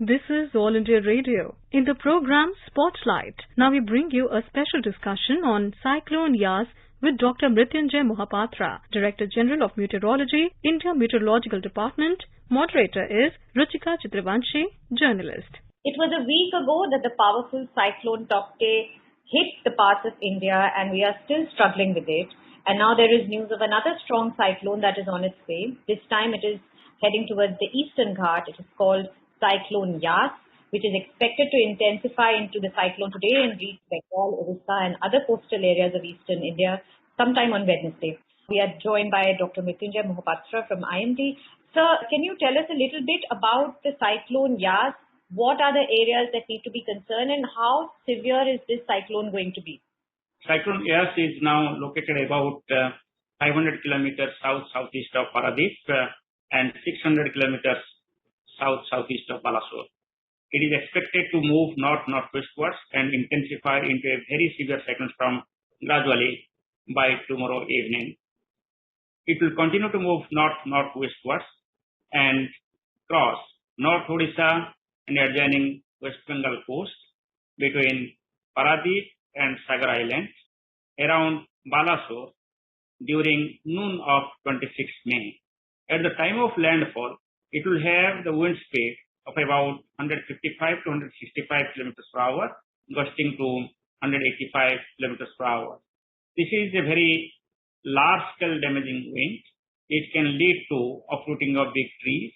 This is All India Radio. In the program Spotlight, now we bring you a special discussion on Cyclone Yas with Dr. Mrutyunjay Mohapatra, Director General of Meteorology, India Meteorological Department. Moderator is Ruchika Chitravanshi, journalist. It was a week ago that the powerful cyclone Tokte hit the parts of India, and we are still struggling with it. And now there is news of another strong cyclone that is on its way. This time it is heading towards the Eastern Ghat. It is called Cyclone Yas, which is expected to intensify into the cyclone today and reach Bengal, Orissa and other coastal areas of eastern India sometime on Wednesday. We are joined by Dr. Mrutyunjay Mohapatra from IMD. Sir, can you tell us a little bit about the Cyclone Yas? What are the areas that need to be concerned and how severe is this cyclone going to be? Cyclone Yas is now located about 500 kilometers south-southeast of Paradip and 600 kilometers south-southeast of Balasore. It is expected to move north-northwestwards and intensify into a very severe cyclone storm gradually by tomorrow evening. It will continue to move north-northwestwards and cross North Odisha and adjoining West Bengal coast between Paradip and Sagar Island around Balasore during noon of 26 May. At the time of landfall, it will have the wind speed of about 155 to 165 kilometers per hour, gusting to 185 kilometers per hour. This is a very large-scale damaging wind. It can lead to uprooting of big trees,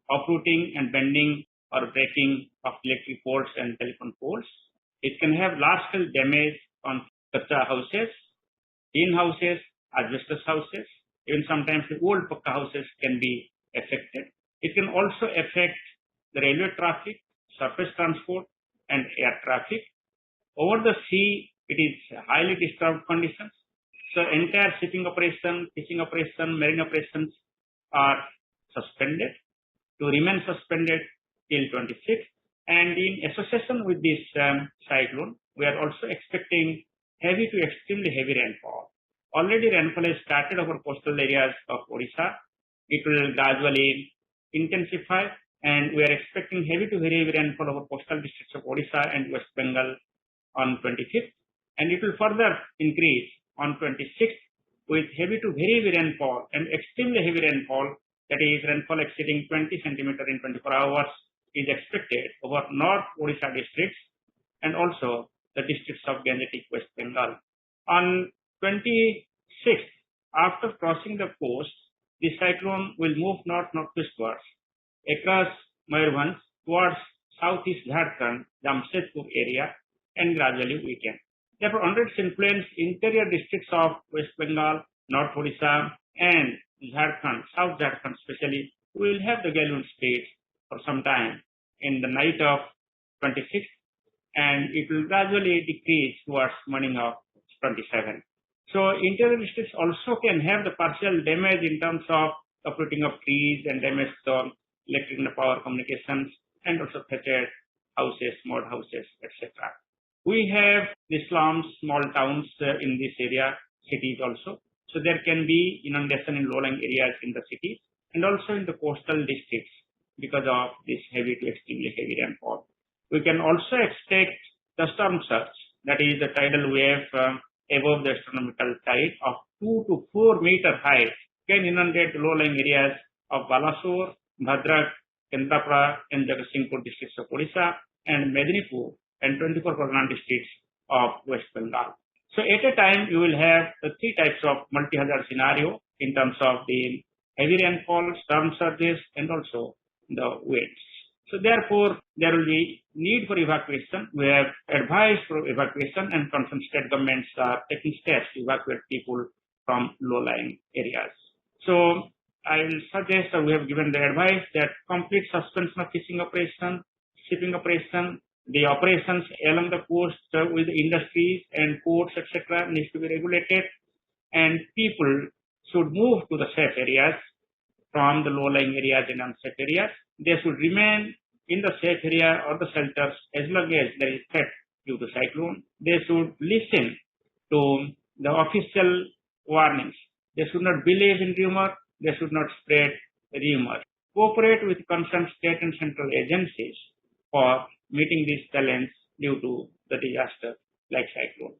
uprooting and bending or breaking of electric poles and telephone poles. It can have large-scale damage on kacha houses, tin houses, asbestos houses. Even sometimes the old pakka houses can be affected. It can also affect the railway traffic, surface transport, and air traffic. Over the sea, it is highly disturbed conditions. So entire shipping operation, fishing operation, marine operations are suspended to remain suspended till 26th. And in association with this cyclone, we are also expecting heavy to extremely heavy rainfall. Already rainfall has started over coastal areas of Odisha. It will gradually intensify, and we are expecting heavy to very heavy rainfall over coastal districts of Odisha and West Bengal on 25th, and it will further increase on 26th with heavy to very heavy rainfall and extremely heavy rainfall, that is rainfall exceeding 20 centimeters in 24 hours is expected over North Odisha districts and also the districts of Gangetic West Bengal. On 26th, after crossing the coast, the cyclone will move north-northwestwards across Mayurbhanj towards southeast Jharkhand, Jamshedpur area, and gradually weaken. Therefore, under its influence, interior districts of West Bengal, North Odisha, and Jharkhand, South Jharkhand especially, will have the gale wind speed for some time in the night of 26th, and it will gradually decrease towards morning of 27th. So interior districts also can have the partial damage in terms of uprooting of trees and damage to electric and power communications and also thatched houses, mud houses, etc. We have the slums, small towns in this area, cities also. So there can be inundation in low-lying areas in the cities and also in the coastal districts because of this heavy to extremely heavy rainfall. We can also expect the storm surge, that is the tidal wave above the astronomical tide of 2 to 4 meter height can inundate the low-lying areas of Balasore, Bhadrak, Kendrapara and Jagatsinghpur districts of Odisha and Medinipur and 24 Pargana districts of West Bengal. So at a time you will have the three types of multi-hazard scenario in terms of the heavy rainfall, storm surges and also the winds. So therefore, there will be need for evacuation. We have advised for evacuation and concerned state governments are taking steps to evacuate people from low-lying areas. So I will suggest, or we have given the advice that complete suspension of fishing operation, shipping operation, the operations along the coast with the industries and ports, etc. needs to be regulated, and people should move to the safe areas from the low-lying areas and unsafe areas. They should remain in the safe area or the shelters as long as there is threat due to cyclone. They should listen to the official warnings. They should not believe in rumor. They should not spread rumor. Cooperate with concerned state and central agencies for meeting this challenge due to the disaster like cyclone.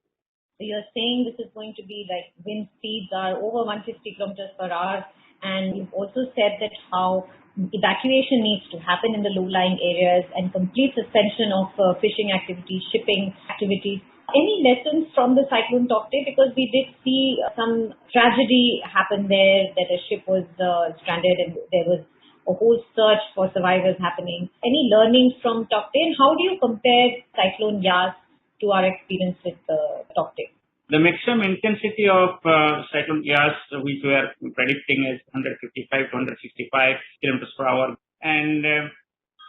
So you're saying this is going to be like wind speeds are over 150 kilometers per hour, and you've also said that how evacuation needs to happen in the low-lying areas and complete suspension of fishing activities, shipping activities. Any lessons from the cyclone Tauktae? Because we did see some tragedy happen there, that a ship was stranded and there was a whole search for survivors happening. Any learnings from Tauktae, and how do you compare Cyclone Yas to our experience with Tauktae? The maximum intensity of cyclone Yas, which we are predicting, is 155 to 165 kilometers per hour, and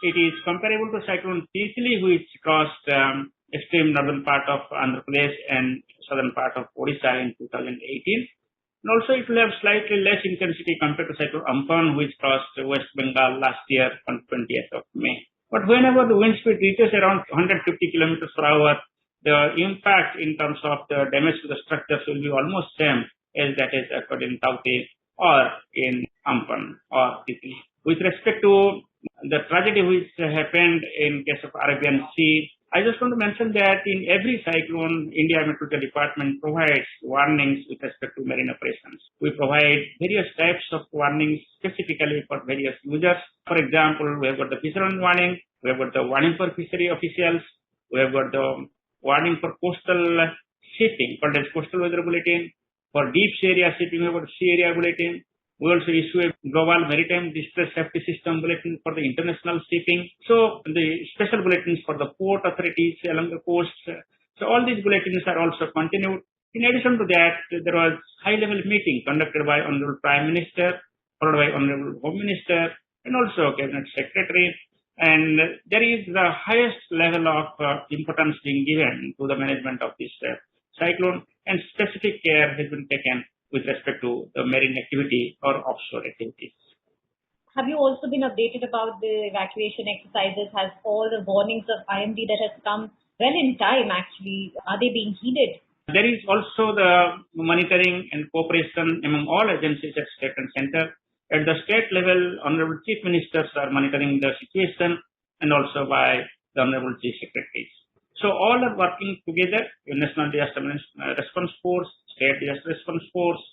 it is comparable to cyclone Titli, which crossed extreme northern part of Andhra Pradesh and southern part of Odisha in 2018. And also, it will have slightly less intensity compared to cyclone Amphan, which crossed West Bengal last year on 20th of May. But whenever the wind speed reaches around 150 kilometers per hour, the impact in terms of the damage to the structures will be almost same as that is occurred in Tauktae or in Amphan or Titli. With respect to the tragedy which happened in case of Arabian Sea, I just want to mention that in every cyclone, India Meteorological Department provides warnings with respect to marine operations. We provide various types of warnings specifically for various users. For example, we have got the fisherman warning, we have got the warning for fishery officials, we have got the warning for coastal shipping, called as coastal weather bulletin. For deep sea area shipping, we have got sea area bulletin. We also issue a global maritime distress safety system bulletin for the international shipping. So the special bulletins for the port authorities along the coast. So all these bulletins are also continued. In addition to that, there was high-level meeting conducted by Honorable Prime Minister, followed by Honorable Home Minister, and also Cabinet Secretary. And there is the highest level of importance being given to the management of this cyclone, and specific care has been taken with respect to the marine activity or offshore activities. Have you also been updated about the evacuation exercises? Has all the warnings of IMD that has come well in time actually, are they being heeded? There is also the monitoring and cooperation among all agencies at state and center. At the state level, Honorable Chief Ministers are monitoring the situation, and also by the Honorable Chief Secretaries. So all are working together, National Disaster Response Force, State Disaster Response Force,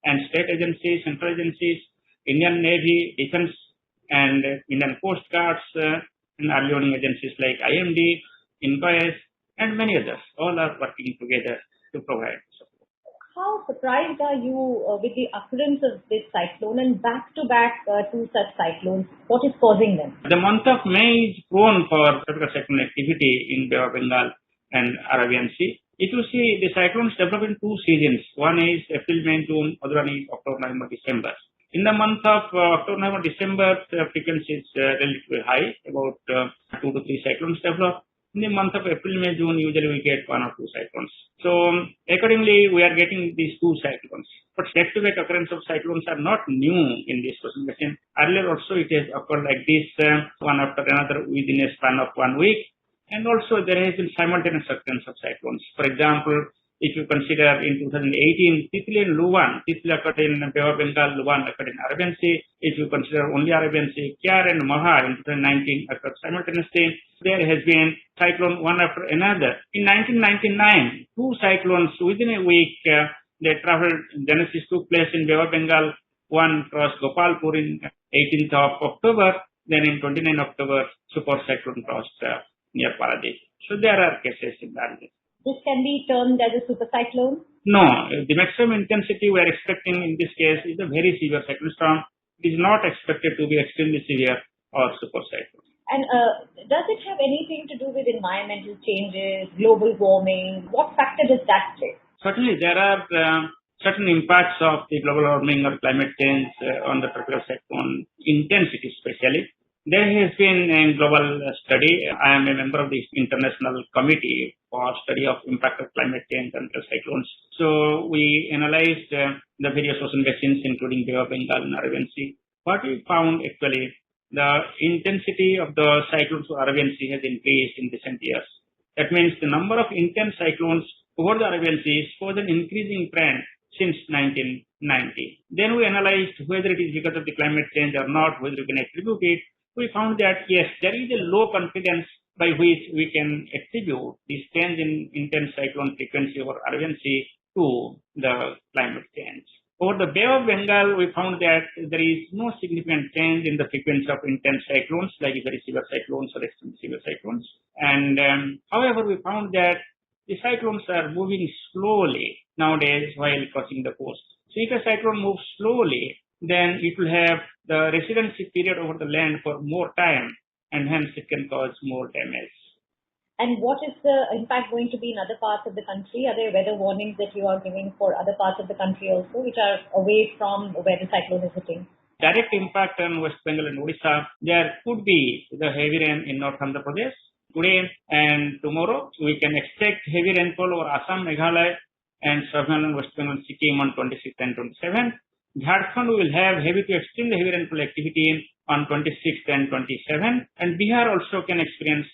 and state agencies, central agencies, Indian Navy, Defense, and Indian Coast Guards, and early warning agencies like IMD, INCOIS, and many others. All are working together to provide support. How surprised are you with the occurrence of this cyclone and back-to-back two such cyclones? What is causing them? The month of May is prone for tropical cyclone activity in Bay of Bengal and Arabian Sea. If you see, the cyclones develop in two seasons. One is April, May, June. Other one is October, November, December. In the month of October, November, December, the frequency is relatively high. About 2 to 3 cyclones develop. In the month of April, May, June, usually we get 1 or 2 cyclones. So accordingly, we are getting these 2 cyclones. But back-to-back occurrence of cyclones are not new in this ocean basin. Earlier also it has occurred like this, one after another within a span of 1 week. And also there has been simultaneous occurrence of cyclones. For example, if you consider in 2018, Titli and Luwan, Titli occurred in Bay of Bengal, Luwan occurred in Arabian Sea. If you consider only Arabian Sea, Kyar and Maha in 2019 occurred simultaneously. There has been cyclone one after another. In 1999, 2 cyclones within a week, they traveled, genesis took place in Bay of Bengal. One crossed Gopalpur in 18th of October. Then in 29th October, super cyclone crossed near Paradip. So there are cases in that. This can be termed as a super cyclone? No, the maximum intensity we are expecting in this case is a very severe cyclone storm. It is not expected to be extremely severe or super cyclone. And does it have anything to do with environmental changes, global warming? What factor does that play? Certainly, there are certain impacts of the global warming or climate change on the tropical cyclone intensity especially. There has been a global study. I am a member of the International Committee for Study of Impact of Climate Change on cyclones. So we analyzed the various ocean basins, including Bay of Bengal and Arabian Sea. What we found actually, the intensity of the cyclones to Arabian Sea has increased in recent years. That means the number of intense cyclones over the Arabian Sea shows an increasing trend since 1990. Then we analyzed whether it is because of the climate change or not, whether we can attribute it. We found that yes, there is a low confidence by which we can attribute this change in intense cyclone frequency or RVNC to the climate change. Over the Bay of Bengal, we found that there is no significant change in the frequency of intense cyclones like very severe cyclones or extremely severe cyclones. And however, we found that the cyclones are moving slowly nowadays while crossing the coast. So if a cyclone moves slowly, then it will have the residency period over the land for more time, and hence it can cause more damage. And what is the impact going to be in other parts of the country? Are there weather warnings that you are giving for other parts of the country also, which are away from where the cyclone is hitting? Direct impact on West Bengal and Odisha. There could be the heavy rain in North Andhra Pradesh. Today and tomorrow, we can expect heavy rainfall over Assam, Meghalaya, and Southern and West Bengal, Sikkim on 26th and 27th. Jharkhand will have heavy to extremely heavy rainfall activity on 26th and 27th. And Bihar also can experience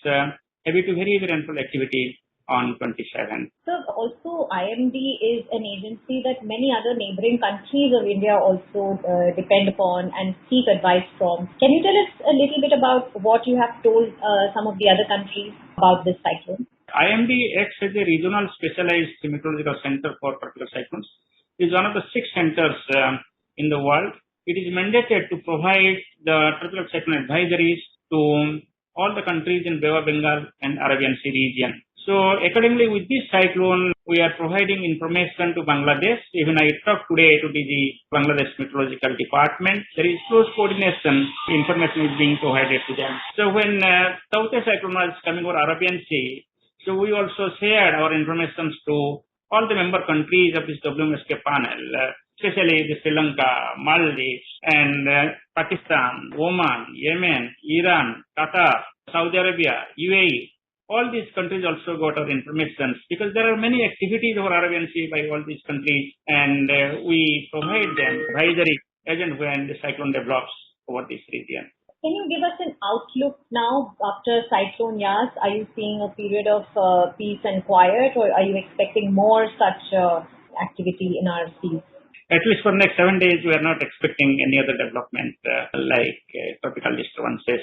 heavy to very heavy rainfall activity on 27th. So also IMD is an agency that many other neighboring countries of India also depend upon and seek advice from. Can you tell us a little bit about what you have told some of the other countries about this cyclone? IMD acts as a regional specialized meteorological center for tropical cyclones. It is one of the 6 centers in the world. It is mandated to provide the tropical cyclone advisories to all the countries in Bay of Bengal and Arabian Sea region. So accordingly, with this cyclone, we are providing information to Bangladesh. Even I talked today to the Bangladesh Meteorological Department. There is close coordination. Information is being provided to them. So when Southwest cyclone was coming over Arabian Sea, so we also shared our information to all the member countries of this WMSK panel, especially the Sri Lanka, Maldives, and Pakistan, Oman, Yemen, Iran, Qatar, Saudi Arabia, UAE. All these countries also got our information because there are many activities over Arabian Sea by all these countries, and we provide them advisory as and when the cyclone develops over this region. Can you give us an outlook now after Cyclone Yas? Are you seeing a period of peace and quiet, or are you expecting more such activity in our seas? At least for the next 7 days, we are not expecting any other development like tropical disturbances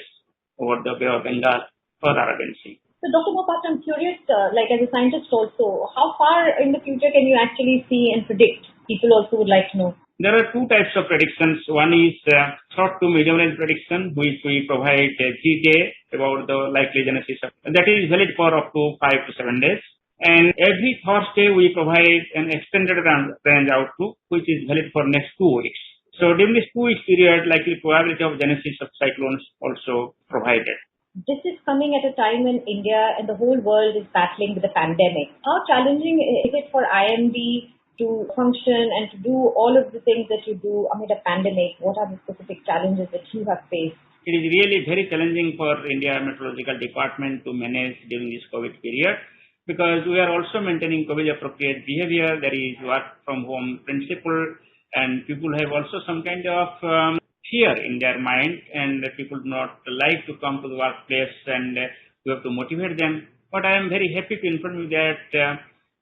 over the Bay of Bengal or Arabian Sea. So, Dr. Mohapatra, I'm curious, like as a scientist also, how far in the future can you actually see and predict? People also would like to know. There are 2 types of predictions. One is short to medium range prediction, which we provide each day about the likely genesis of. That is valid for up to 5 to 7 days. And every Thursday we provide an extended range outlook, which is valid for next 2 weeks. So during this 2 weeks period, likely probability of genesis of cyclones also provided. This is coming at a time when India and the whole world is battling with the pandemic. How challenging is it for IMD to function and to do all of the things that you do amid a pandemic? What are the specific challenges that you have faced? It is really very challenging for India Meteorological Department to manage during this COVID period because we are also maintaining COVID appropriate behavior. There is work from home principle, and people have also some kind of fear in their mind, and people do not like to come to the workplace, and we have to motivate them. But I am very happy to inform you that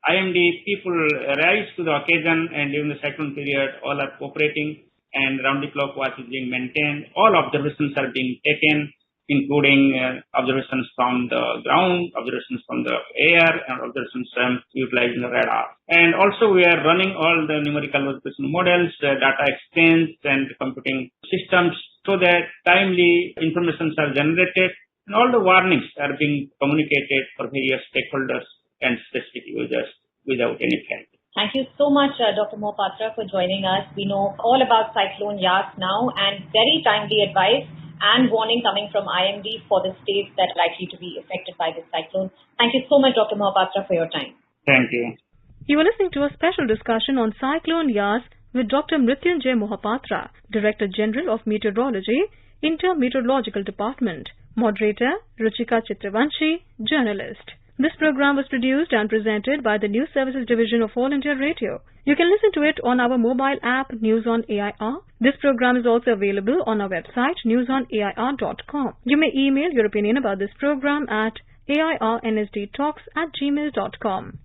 IMD people rise to the occasion, and during the cyclone period, all are cooperating, and round-the-clock watch is being maintained. All observations are being taken, including observations from the ground, observations from the air, and observations utilizing the radar. And also, we are running all the numerical observation models, data exchange, and computing systems so that timely informations are generated, and all the warnings are being communicated for various stakeholders and specific users without any threat. Thank you so much, Dr. Mohapatra, for joining us. We know all about Cyclone Yas now, and very timely advice and warning coming from IMD for the states that are likely to be affected by this cyclone. Thank you so much, Dr. Mohapatra, for your time. Thank you. You were listening to a special discussion on Cyclone Yas with Dr. Mrutyunjay Mohapatra, Director General of Meteorology, Inter-Meteorological Department. Moderator, Ruchika Chitravanshi, Journalist. This program was produced and presented by the News Services Division of All India Radio. You can listen to it on our mobile app, News on AIR. This program is also available on our website, newsonair.com. You may email your opinion about this program at airnsdtalks@gmail.com.